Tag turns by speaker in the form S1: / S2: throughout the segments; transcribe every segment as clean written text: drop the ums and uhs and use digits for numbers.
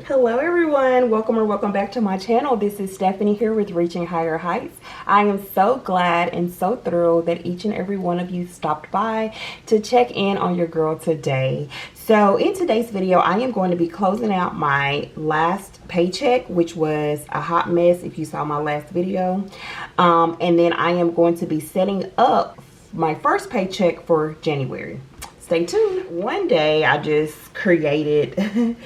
S1: Hello everyone, welcome or welcome back to my channel. This is Stephanie here with Reaching Higher Heights. I am so glad and so thrilled that each and every one of you stopped by to check in on your girl today. So in today's video, I am going to be closing out my last paycheck, which was a hot mess if you saw my last video. And then I am going to be setting up my first paycheck for January. Stay tuned. One day I just created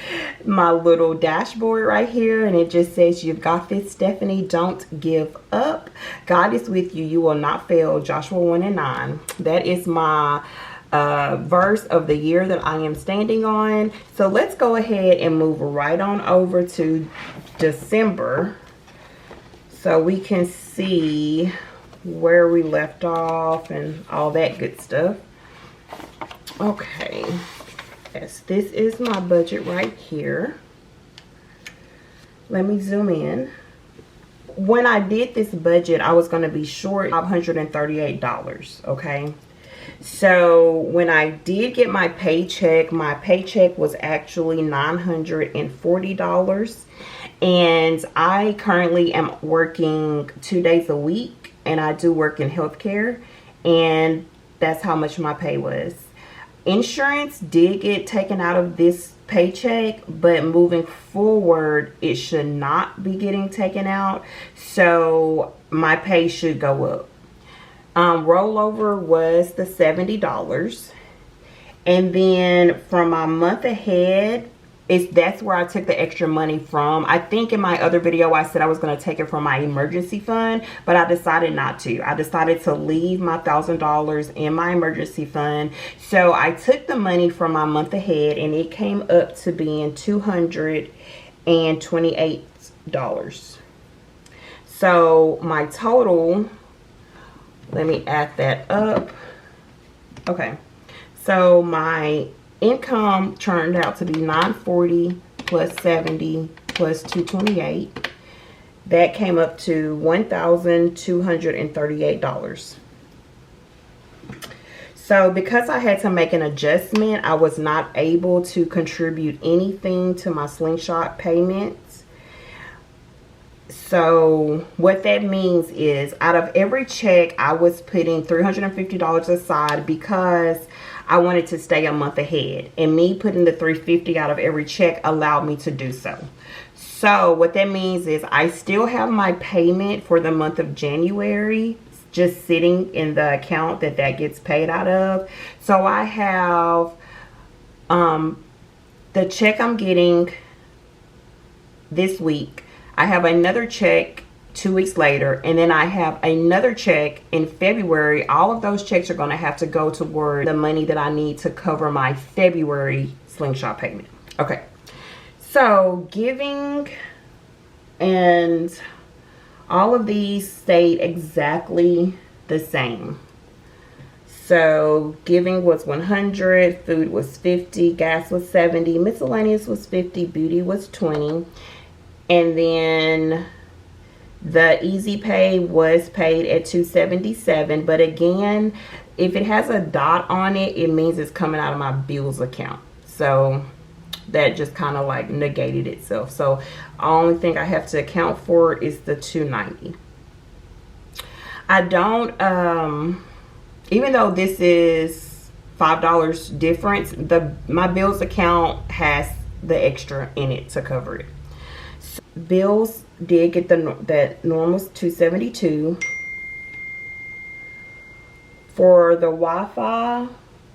S1: my little dashboard right here, and it just says, "You've got this, Stephanie. Don't give up. God is with you. You will not fail." Joshua 1:9. That is my verse of the year that I am standing on. So let's go ahead and move right on over to December so we can see where we left off and all that good stuff. Okay, yes, this is my budget right here. Let me zoom in. When I did this budget, I was going to be short $538, okay? So when I did get my paycheck was actually $940. And I currently am working 2 days a week, and I do work in healthcare, and that's how much my pay was. Insurance did get taken out of this paycheck, but moving forward, it should not be getting taken out. So my pay should go up. Rollover was the $70. And then from my month ahead, that's where I took the extra money from. I think in my other video I said I was going to take it from my emergency fund, but I decided not to. I decided to leave my $1,000 in my emergency fund. So I took the money from my month ahead, and it came up to being $228. So my total, let me add that up. Okay, so my income turned out to be $940 plus $70 plus $228. That came up to $1,238. So because I had to make an adjustment, I was not able to contribute anything to my Slingshot payments. So what that means is, out of every check, I was putting $350 aside because I wanted to stay a month ahead, and me putting the $350 out of every check allowed me to do so. So what that means is I still have my payment for the month of January just sitting in the account that gets paid out of. So I have the check I'm getting this week. I have another check 2 weeks later, and then I have another check in February. All of those checks are going to have to go toward the money that I need to cover my February Slingshot payment. Okay, so giving and all of these stayed exactly the same. So giving was 100, food was 50, gas was 70, miscellaneous was 50, beauty was 20, and then the easy pay was paid at $277, but again, if it has a dot on it, it means it's coming out of my bills account. So that just kind of like negated itself. So the only thing I have to account for is the $290. I don't, even though this is $5 difference, my bills account has the extra in it to cover it. So bills did get that normal $272. For the Wi-Fi,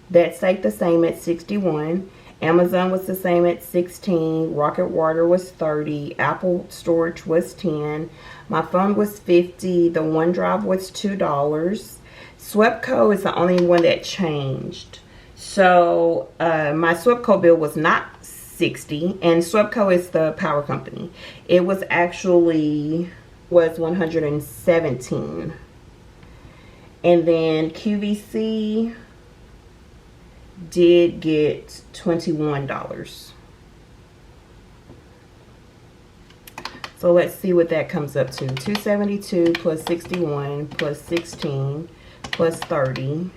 S1: that stayed the same at $61. Amazon was the same at $16. Rocket Water was $30. Apple storage was $10. My phone was $50. The OneDrive was $2. SWEPCO is the only one that changed. So my SWEPCO bill was not $60, and SWEPCO is the power company. It was actually $117. And then QVC did get $21. So let's see what that comes up to. 272 plus 61 plus 16 plus 30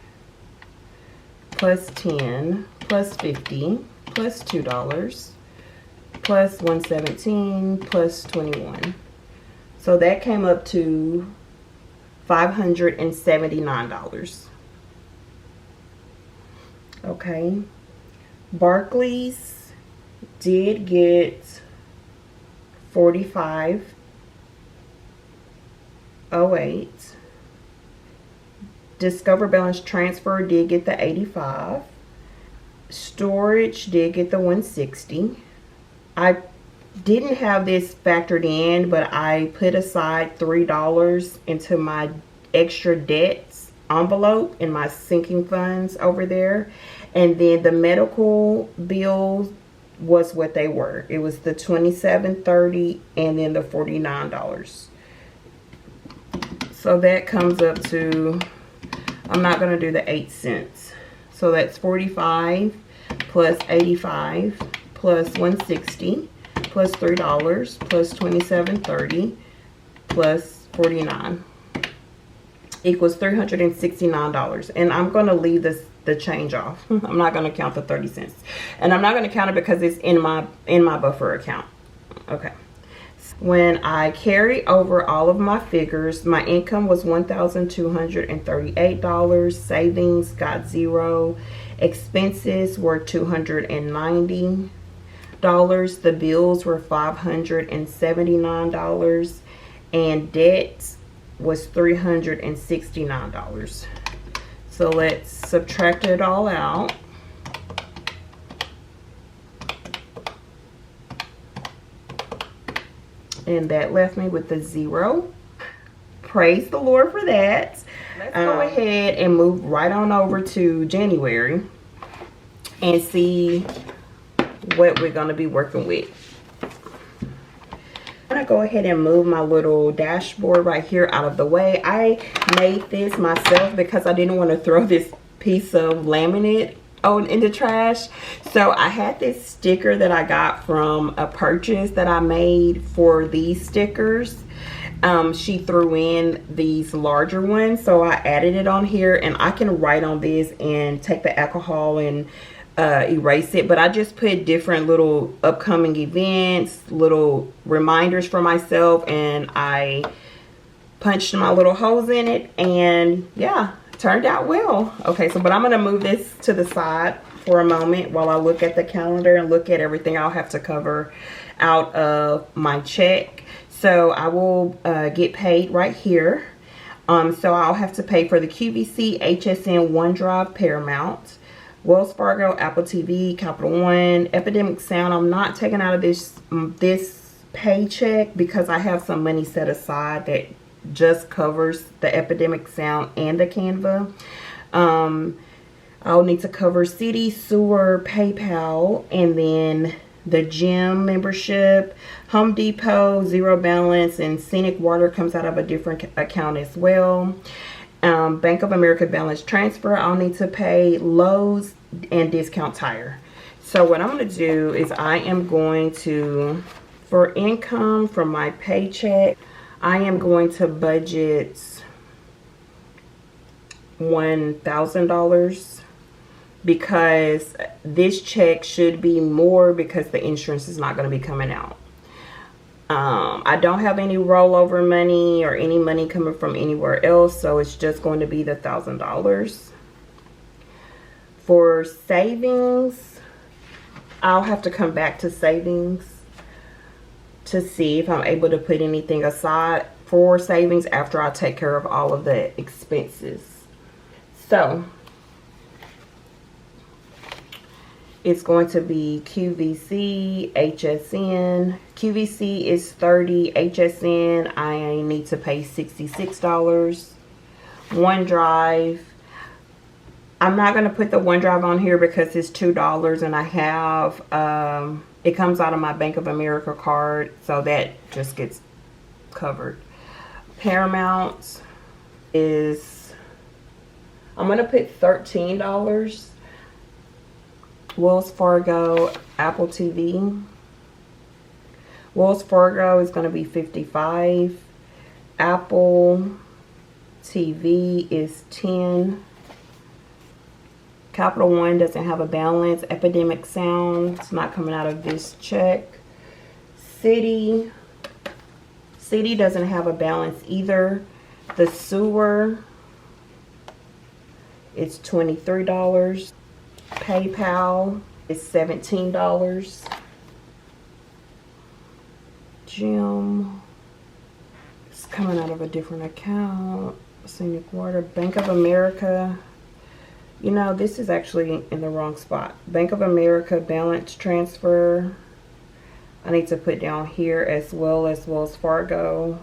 S1: plus 10 plus 50 plus $2 plus 117 plus 21. So that came up to $579. Okay. Barclays did get 4508. Discover Balance Transfer did get the 85. Storage did get the 160. I didn't have this factored in, but I put aside $3 into my extra debts envelope in my sinking funds over there. And then the medical bills was what they were. It was the $27.30 and then the $49. So that comes up to, I'm not going to do the 8 cents. So that's 45 plus 85 plus 160 plus $3 plus 27.30 plus 49 equals $369. And I'm going to leave the change off. I'm not going to count the 30 cents. And I'm not going to count it because it's in my buffer account. Okay. When I carry over all of my figures, my income was $1,238. Savings got 0. Expenses were $290. The bills were $579. And debt was $369. So let's subtract it all out. And that left me with the 0. Praise the Lord for that. Let's go ahead and move right on over to January and see what we're going to be working with. I'm going to go ahead and move my little dashboard right here out of the way. I made this myself because I didn't want to throw this piece of laminate in the trash. So I had this sticker that I got from a purchase that I made for these stickers. She threw in these larger ones, so I added it on here, and I can write on this and take the alcohol and erase it. But I just put different little upcoming events, little reminders for myself, and I punched my little holes in it, and yeah, turned out well. Okay, so but I'm gonna move this to the side for a moment while I look at the calendar and look at everything I'll have to cover out of my check. So I will get paid right here. So I'll have to pay for the QVC, HSN, OneDrive, Paramount, Wells Fargo, Apple TV, Capital One, Epidemic Sound. I'm not taking out of this paycheck because I have some money set aside that just covers the Epidemic Sound and the Canva. I'll need to cover city, sewer, PayPal, and then the gym membership, Home Depot, zero balance, and Scenic Water comes out of a different account as well. Bank of America balance transfer, I'll need to pay Lowe's and Discount Tire. So what I'm going to do is I am going to, for income from my paycheck, I am going to budget $1,000 because this check should be more because the insurance is not going to be coming out. I don't have any rollover money or any money coming from anywhere else, so it's just going to be the $1,000. For savings, I'll have to come back to savings to see if I'm able to put anything aside for savings after I take care of all of the expenses. So it's going to be QVC, HSN. QVC is $30. HSN, I need to pay $66. OneDrive, I'm not going to put the OneDrive on here because it's $2 and I have, it comes out of my Bank of America card, so that just gets covered. Paramount is, I'm going to put $13. Wells Fargo, Apple TV. Wells Fargo is going to be $55. Apple TV is $10. Capital One doesn't have a balance. Epidemic Sound, it's not coming out of this check. City doesn't have a balance either. The sewer, it's $23. PayPal is $17. Gym, it's coming out of a different account. Scenic Water, Bank of America. You know, this is actually in the wrong spot. Bank of America balance transfer. I need to put down here as well as Wells Fargo.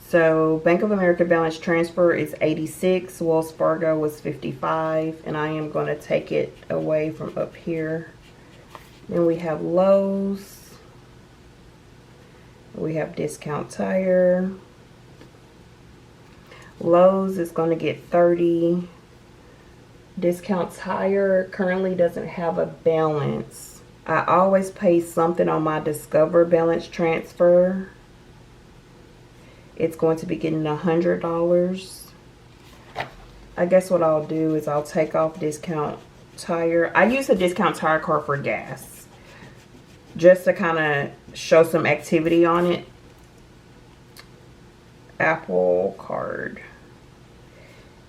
S1: So Bank of America balance transfer is 86. Wells Fargo was 55. And I am going to take it away from up here. Then we have Lowe's. We have Discount Tire. Lowe's is going to get 30. Discount Tire currently doesn't have a balance. I always pay something on my Discover balance transfer. It's going to be getting $100. I guess what I'll do is I'll take off Discount Tire. I use a Discount Tire card for gas, just to kind of show some activity on it. Apple card,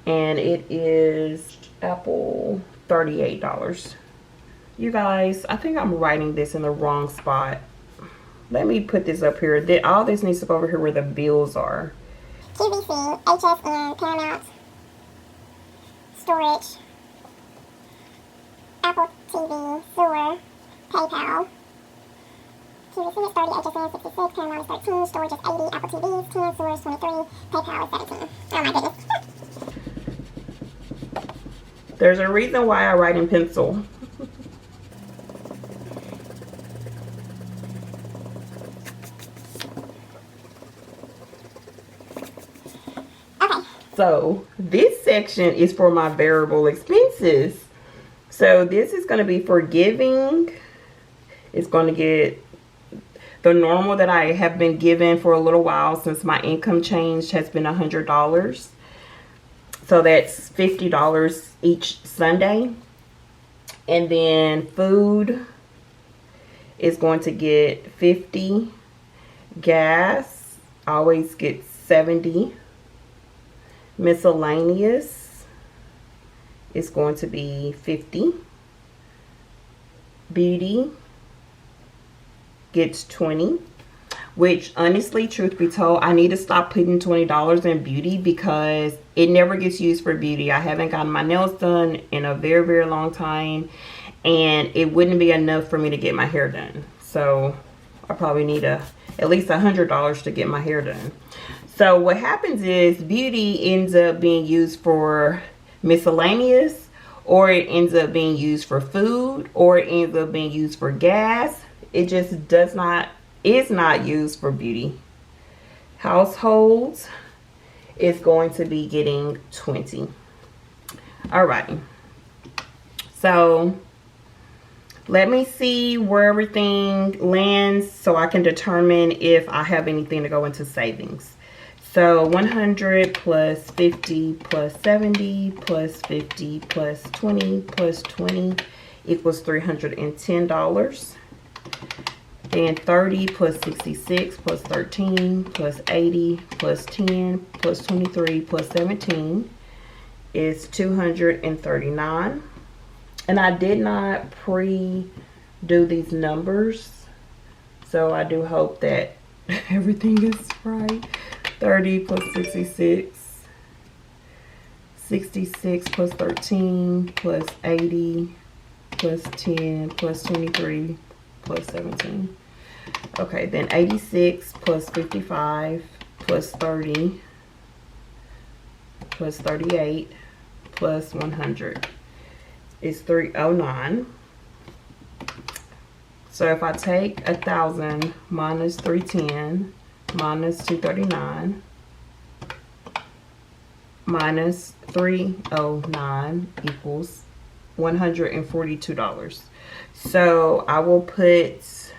S1: and it is Apple $38. You guys, I think I'm writing this in the wrong spot. Let me put this up here. All this needs to go over here where the bills are.
S2: QVC, HSN, Paramount, Storage, Apple TV, Sewer, PayPal. QVC is 30, HSN is 66, Paramount is 13, Storage is 80, Apple TV is 10, Sewer is 23, PayPal is 17. Oh my goodness.
S1: There's a reason why I write in pencil. So this section is for my variable expenses. So this is going to be for giving. It's going to get the normal that I have been given for a little while since my income change has been $100. So that's $50 each Sunday. And then food is going to get 50. Gas always gets 70. Miscellaneous is going to be 50. Beauty gets 20. Which, honestly, truth be told, I need to stop putting $20 in beauty because it never gets used for beauty. I haven't gotten my nails done in a very, very long time. And it wouldn't be enough for me to get my hair done. So, I probably need at least $100 to get my hair done. So, what happens is beauty ends up being used for miscellaneous. Or it ends up being used for food. Or it ends up being used for gas. It just is not used for beauty. Households is going to be getting 20. Alright. So let me see where everything lands so I can determine if I have anything to go into savings. So 100 plus 50 plus 70 plus 50 plus 20 plus 20 equals $310. Then 30 plus 66 plus 13 plus 80 plus 10 plus 23 plus 17 is 239. And I did not pre-do these numbers, so I do hope that everything is right. 30 plus 66, 66 plus 13 plus 80 plus 10 plus 23 plus 17. Okay, then 86 plus 55 plus 30 plus 38 plus 100 is 309. So if I take 1,000 minus 310 minus 239 minus 309 equals $142. So I will put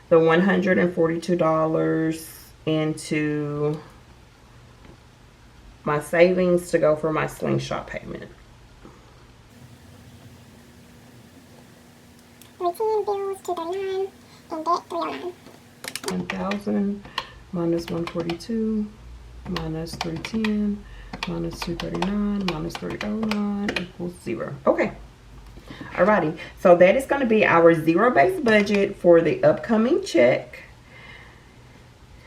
S1: the $142 into my savings to go for my slingshot payment.
S2: Routine bills $239, In debt, 309.
S1: 1,000 minus 142 minus 310 minus 239 minus 309 equals 0. Okay. Alrighty. So that is going to be our zero-based budget for the upcoming check.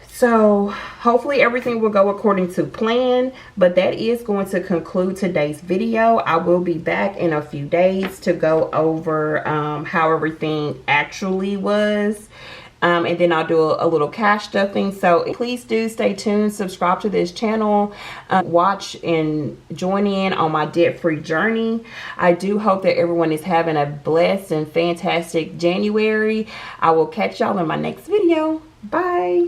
S1: So hopefully everything will go according to plan, but that is going to conclude today's video. I will be back in a few days to go over how everything actually was. And then I'll do a little cash stuffing. So please do stay tuned, subscribe to this channel, watch and join in on my debt-free journey. I do hope that everyone is having a blessed and fantastic January. I will catch y'all in my next video. Bye.